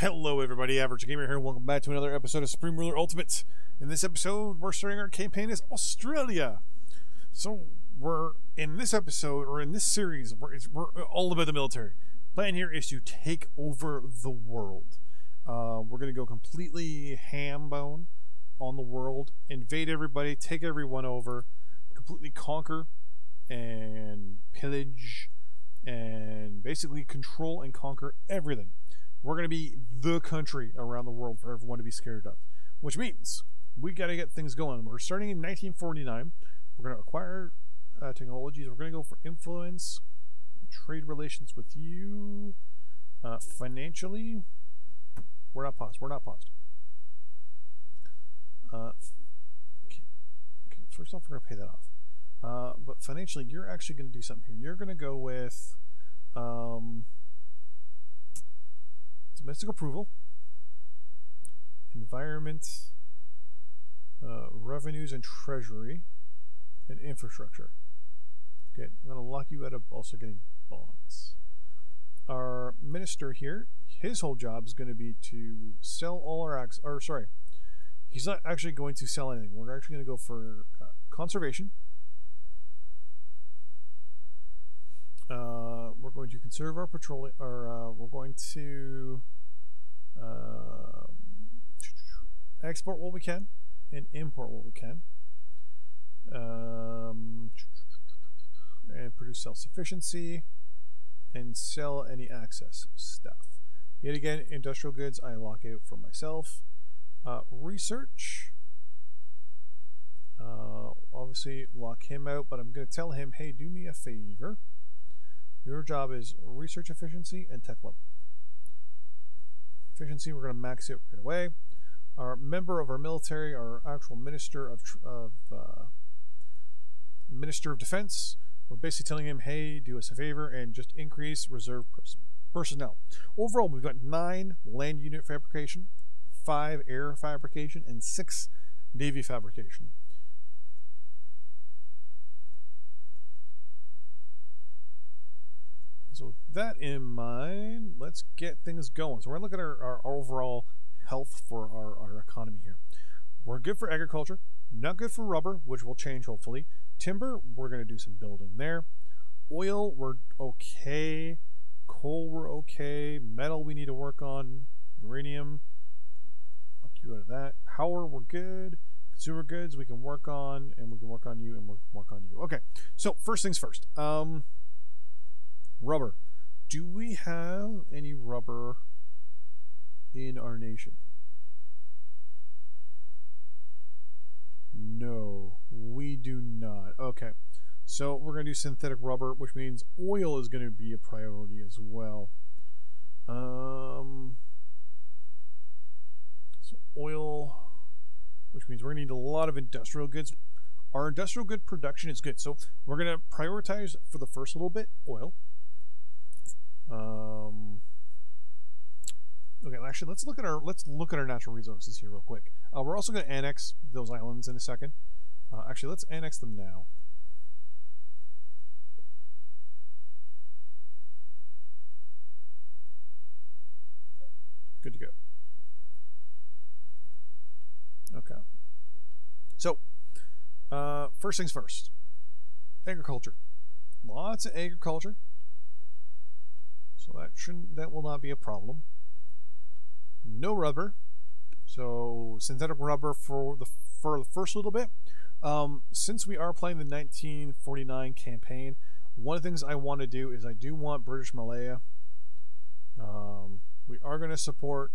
Hello everybody, Average Gamer here, and welcome back to another episode of Supreme Ruler Ultimate. In this episode, we're starting our campaign as Australia. So, we're in this episode, or in this series, we're all about the military. Plan here is to take over the world. We're going to go completely ham-bone on the world, invade everybody, take everyone over, completely conquer and pillage, and basically control and conquer everything. We're going to be the country around the world for everyone to be scared of, which means we got to get things going. We're starting in 1949. We're going to acquire technologies. We're going to go for influence, trade relations with you, financially. We're not paused. Okay, first off, we're going to pay that off. But financially, you're actually going to do something here. You're going to go with domestic approval, environment, revenues and treasury, and infrastructure. Good. I'm going to lock you out of also getting bonds. Our minister here, his whole job is going to be to sell all our acts. Or sorry, he's not actually going to sell anything. We're actually going to go for conservation. We're going to conserve our petroleum, or we're going to export what we can and import what we can, and produce self-sufficiency and sell any excess stuff. Yet again, industrial goods I lock out for myself. Research, obviously lock him out, but I'm going to tell him, hey, do me a favor. Your job is research efficiency and tech level. Efficiency, we're going to max it right away. Our member of our military, our actual Minister of Defense, we're basically telling him, hey, do us a favor and just increase reserve personnel. Overall, we've got 9 land unit fabrication, 5 air fabrication, and 6 navy fabrication. So with that in mind, let's get things going. So we're going to look at our overall health for our economy here. We're good for agriculture, not good for rubber, which will change hopefully. Timber, we're going to do some building there. Oil, we're okay. Coal, we're okay. Metal, we need to work on. Uranium, lock you out of that. Power, we're good. Consumer goods, we can work on, and we can work on you, and work on you. Okay, so first things first. Rubber. Do we have any rubber in our nation? No, we do not. Okay, so we're going to do synthetic rubber, which means oil is going to be a priority as well. So oil, which means we're going to need a lot of industrial goods. Our industrial good production is good, so we're going to prioritize for the first little bit oil. Okay, actually, let's look at our natural resources here real quick. We're also going to annex those islands in a second. Actually, let's annex them now. Good to go. Okay. So, first things first. Agriculture. Lots of agriculture. So that will not be a problem. No rubber, so synthetic rubber for the first little bit. Since we are playing the 1949 campaign, one of the things I want to do is I do want British Malaya. We are going to support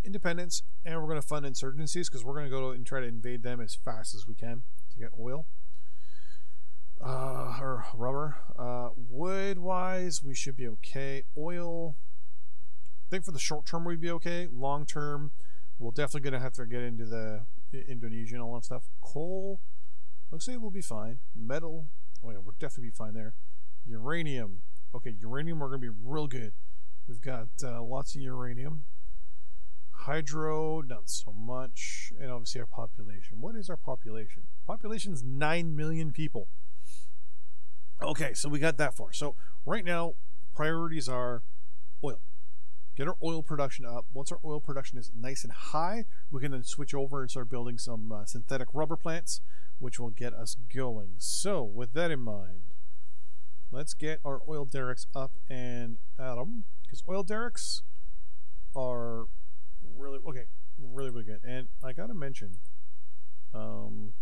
independence, and we're going to fund insurgencies because we're going to go and try to invade them as fast as we can to get oil. Or rubber. Wood wise, we should be okay. Oil, I think for the short term we'd be okay. Long term, we're definitely gonna have to get into the Indonesia and all that stuff. Coal, looks like we'll be fine. Metal, oh yeah, we'll definitely be fine there. Uranium, okay, uranium we're gonna be real good. We've got lots of uranium. Hydro, not so much, and obviously our population. What is our population? Population's 9 million people. Okay, so we got that far. So right now, priorities are oil. get our oil production up. Once our oil production is nice and high, we can then switch over and start building some synthetic rubber plants, which will get us going. So, with that in mind, let's get our oil derricks up and at them, because oil derricks are really really good. And I gotta mention, I don't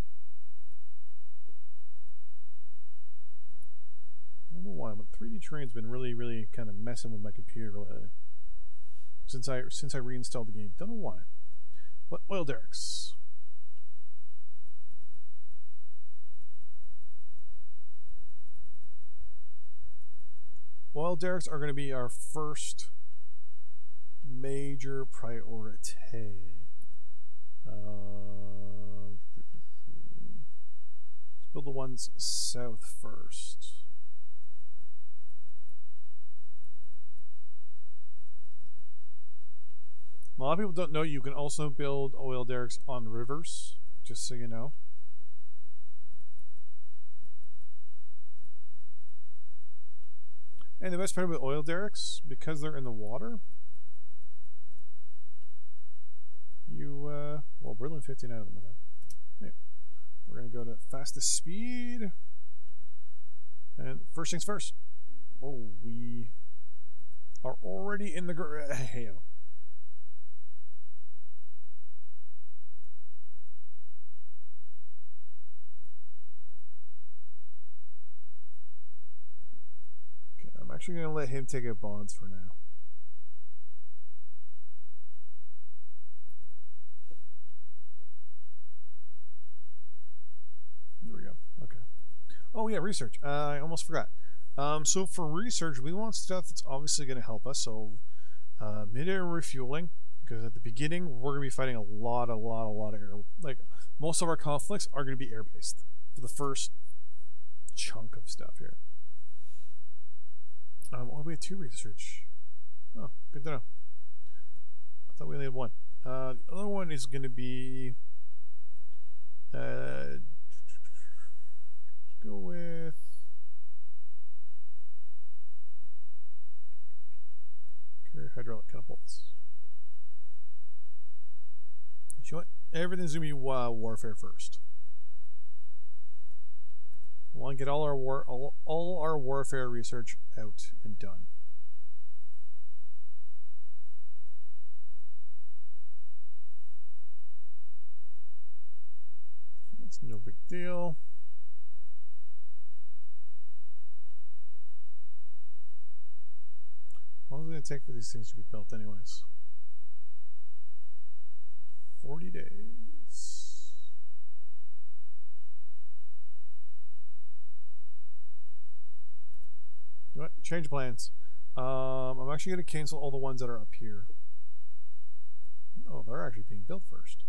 know why, but 3D Terrain's been really kind of messing with my computer lately. Since I reinstalled the game. Don't know why. But oil derricks. Oil derricks are going to be our first major priority. Let's build the ones south first. A lot of people don't know you can also build oil derricks on rivers, just so you know. And the best part about oil derricks, because they're in the water, well, we're only 15 out of them again. Okay. We're going to go to fastest speed. And first things first. Whoa, we are already in the... Hey, I'm actually going to let him take out bonds for now. There we go. Okay. Oh yeah, research. I almost forgot. So for research, we want stuff that's obviously going to help us. So mid-air refueling, because at the beginning we're going to be fighting a lot of air. Like most of our conflicts are going to be air-based for the first chunk of stuff here. Oh, we had 2 research. Oh, good to know. I thought we only had 1. The other one is going to be... let's go with... carrier hydraulic catapults. You know what? Everything's going to be warfare first. We want to get all our warfare research out and done. That's no big deal. How long is it going to take for these things to be built anyways? 40 days. You know what? Change plans. I'm actually going to cancel all the ones that are up here. Oh, they're actually being built first.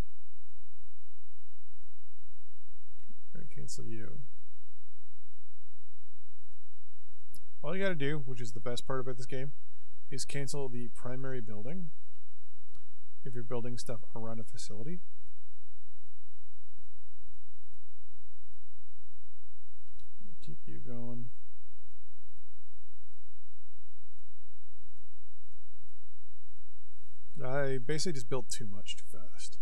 We're going to cancel you. All you got to do, which is the best part about this game, is cancel the primary building if you're building stuff around a facility. Keep you going. I basically just built too much too fast.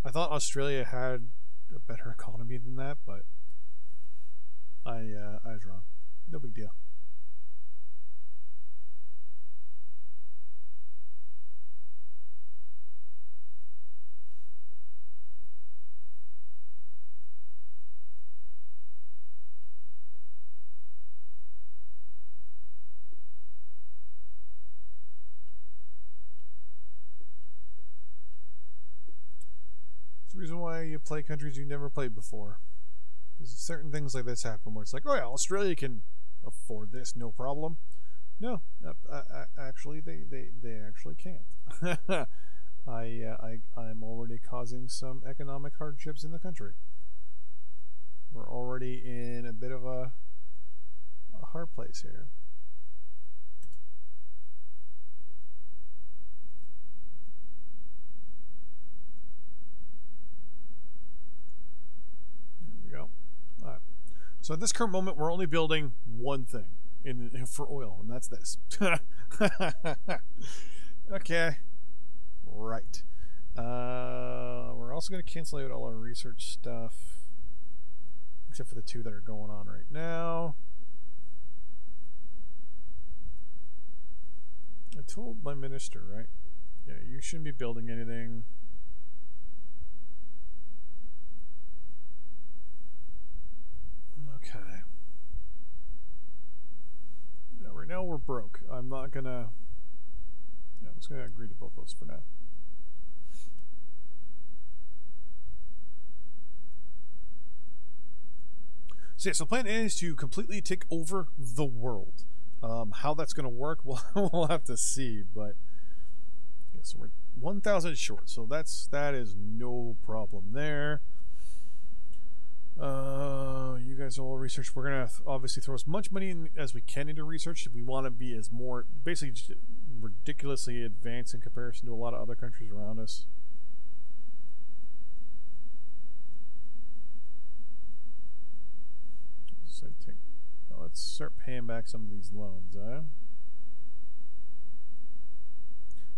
I thought Australia had a better economy than that, but I was wrong. No big deal. It's the reason why you play countries you've never played before. Because certain things like this happen where it's like, oh yeah, Australia can afford this, no problem. No, actually, they actually can't. I'm already causing some economic hardships in the country. We're already in a bit of a hard place here. Here we go. All right. So at this current moment, we're only building one thing. for oil, and that's this. Okay. Right. We're also going to cancel out all our research stuff, except for the 2 that are going on right now. I told my minister, right? Yeah, you shouldn't be building anything. Okay. Yeah, right now we're broke. I'm not gonna... Yeah, I'm just gonna agree to both those for now. So yeah, so plan A is to completely take over the world. How that's gonna work, we'll have to see, but... Yeah, so we're 1,000 short, so that is no problem there. You guys all research. We're gonna obviously throw as much money in as we can into research. We want to be as more basically just ridiculously advanced in comparison to a lot of other countries around us. So let's start paying back some of these loans,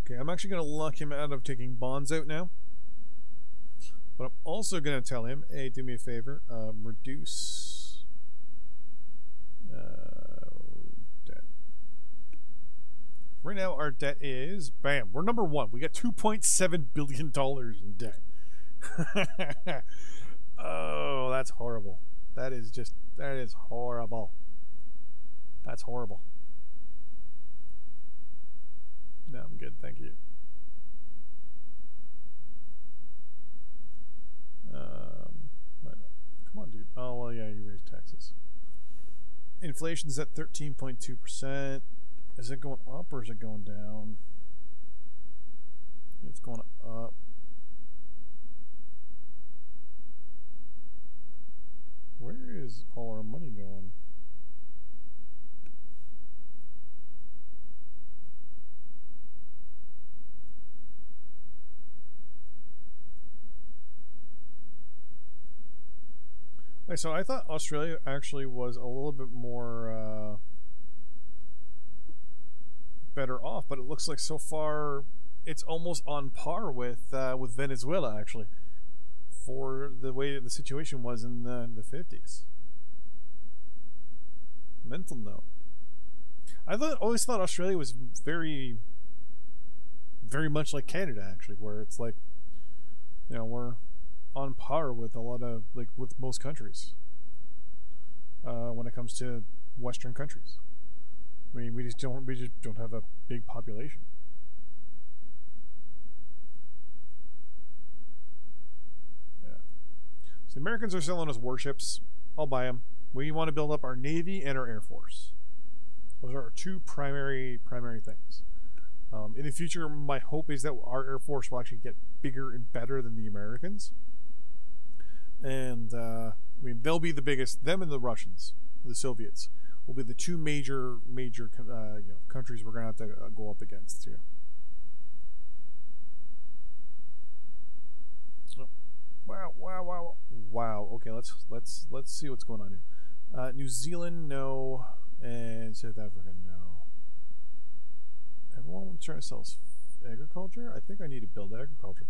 Okay, I'm actually gonna lock him out of taking bonds out now. But I'm also going to tell him, hey, do me a favor, reduce debt. Right now, our debt is, bam, we're number 1. We got $2.7 billion in debt. Oh, that's horrible. That is horrible. That's horrible. No, I'm good, thank you. Come on, dude. Oh, well, yeah, you raised taxes. Inflation's at 13.2%. Is it going up or is it going down? It's going up. Where is all our money going? So I thought Australia actually was a little bit more better off, but it looks like so far it's almost on par with Venezuela actually, for the way that the situation was in the 50s. Mental note. I always thought Australia was very, very much like Canada actually, where it's like, you know, we're on par with a lot of with most countries when it comes to Western countries. I mean, we just don't have a big population. Yeah. So the Americans are selling us warships. I'll buy them. We want to build up our Navy and our Air Force. Those are our 2 primary things. In the future, my hope is that our Air Force will actually get bigger and better than the Americans. And I mean, they'll be the biggest. Them and the Russians, the Soviets, will be the 2 major countries we're gonna have to go up against here. Oh. Wow. Okay, let's see what's going on here. New Zealand, no, and South Africa, no. Everyone trying to sell us agriculture. I think I need to build agriculture.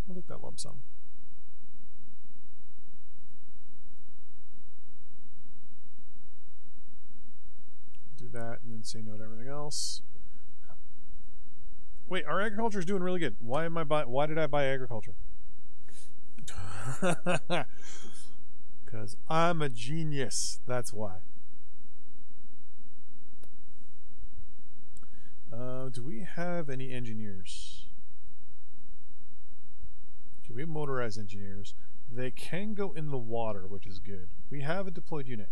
I'll take that lump sum. Do that and then say no to everything else. Wait, our agriculture is doing really good. Why did I buy agriculture? Because I'm a genius. That's why. Do we have any engineers? Okay, we have motorized engineers. They can go in the water, which is good. We have a deployed unit.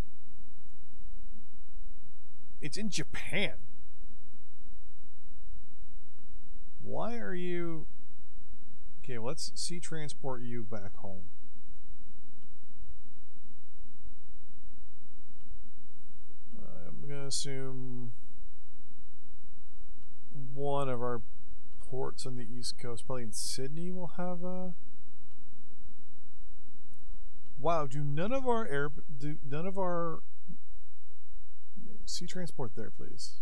It's in Japan. Why are you... Okay, let's sea transport you back home. I'm going to assume one of our ports on the East Coast, probably in Sydney, will have a... Wow, do none of our sea transport there, please.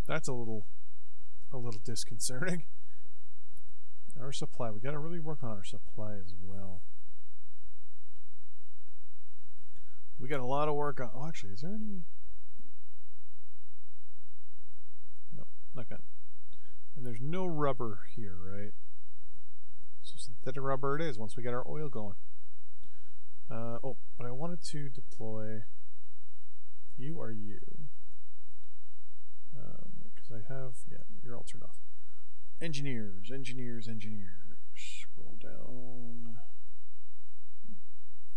That's a little disconcerting. Our supply, we gotta really work on our supply as well. We got a lot of work on. Oh, actually, is there any? No, not good. And there's no rubber here, right? So synthetic rubber it is once we get our oil going. Oh, but I wanted to deploy. You are you. Because I have, yeah, you're all turned off. Engineers. Scroll down.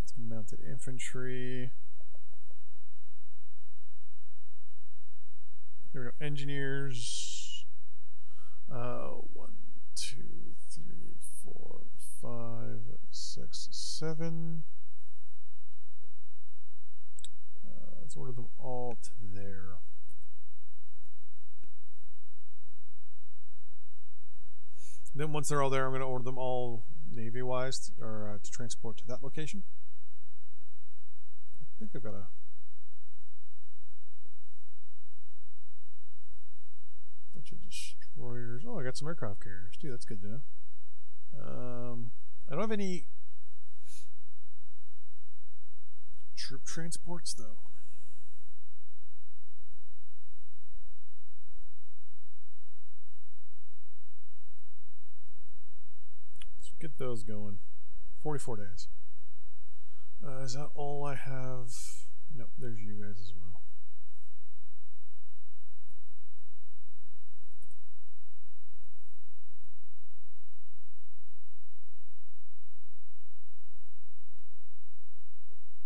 It's mounted infantry. There we go. Engineers. 1, 2, 3, 4, 5, 6, 7. Let's order them all to there. Then once they're all there, I'm going to order them all Navy-wise or to transport to that location. I think I've got a bunch of destroyers. Oh, I got some aircraft carriers too. That's good to know. I don't have any troop transports though. Let's get those going. 44 days. Is that all I have? Nope, there's you guys as well.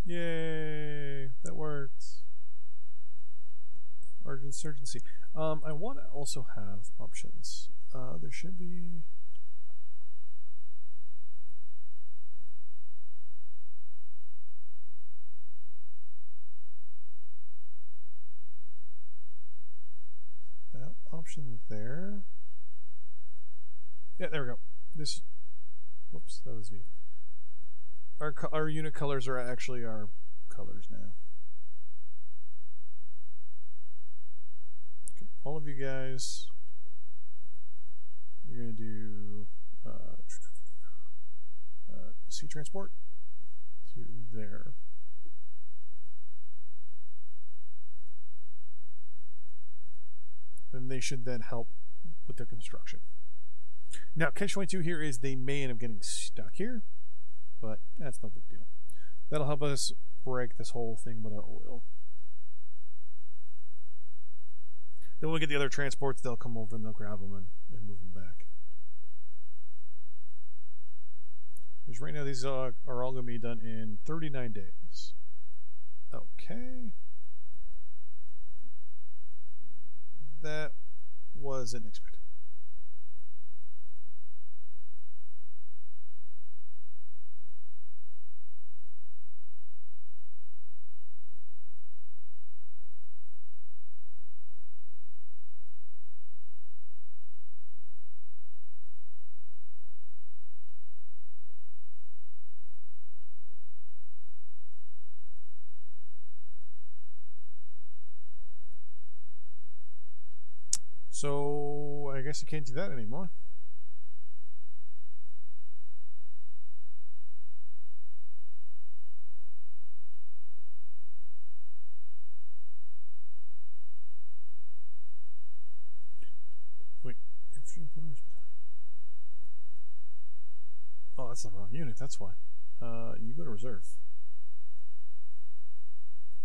Yay, that worked. Argent insurgency. I want to also have options. There should be. That option there. Yeah, there we go. This. Whoops, that was V. Our unit colors are actually our colors now. Okay, all of you guys, you're going to do sea transport to there. And they should then help with the construction. Now, catch-22 here is they may end up getting stuck here, but that's no big deal. That'll help us break this whole thing with our oil. Then when we get the other transports, they'll come over and they'll grab them and move them back. Because right now these are all going to be done in 39 days. Okay. That wasn't expected. So I guess you can't do that anymore. Wait, infantry battalion. Oh, that's the wrong unit. That's why. You go to reserve.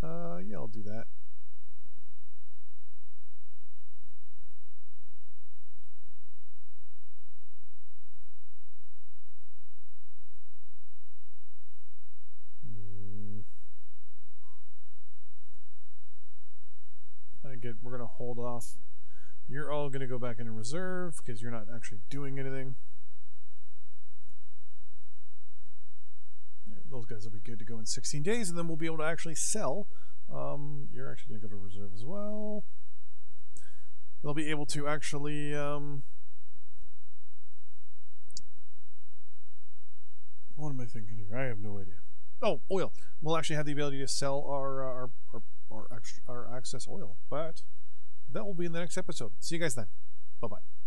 Yeah, I'll do that. Good. We're going to hold off. You're all going to go back into reserve because you're not actually doing anything. those guys will be good to go in 16 days, and then we'll be able to actually sell. You're actually going to go to reserve as well. They'll be able to actually what am I thinking here? I have no idea. Oh, oil. We'll actually have the ability to sell our excess oil, but that will be in the next episode. See you guys then. Bye bye.